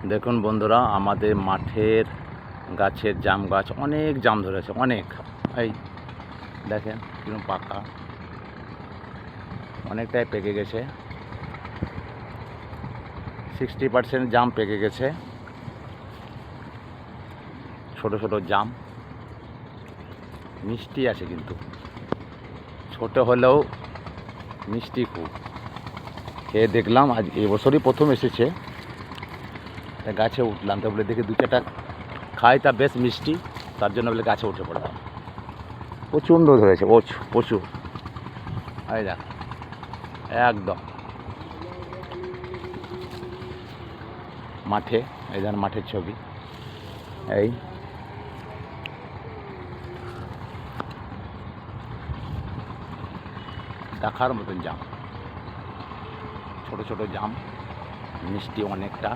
দেখুন বন্ধুরা, আমাদের মাঠের গাছের জাম গাছ অনেক জাম ধরেছে, অনেক। এই দেখেন কিরকম পাকা, অনেকটাই পেকে গেছে। 60% জাম পেকে গেছে। ছোট ছোট জাম, মিষ্টি আছে, কিন্তু ছোট হলেও মিষ্টি খুব। খেয়ে দেখলাম, আজ এবছরই প্রথম এসেছে, গাছে উঠলাম। তো বলে দেখি দু চারটা খাই, তা বেশ মিষ্টি, তার জন্য বলে গাছে উঠে পড়লাম। প্রচণ্ড ধরেছে, প্রচুর। এই দেখ, একদম মাঠে, এই ধর মাঠের ছবি। এই দেখার মতন জাম, ছোট ছোট জাম, মিষ্টি অনেকটা।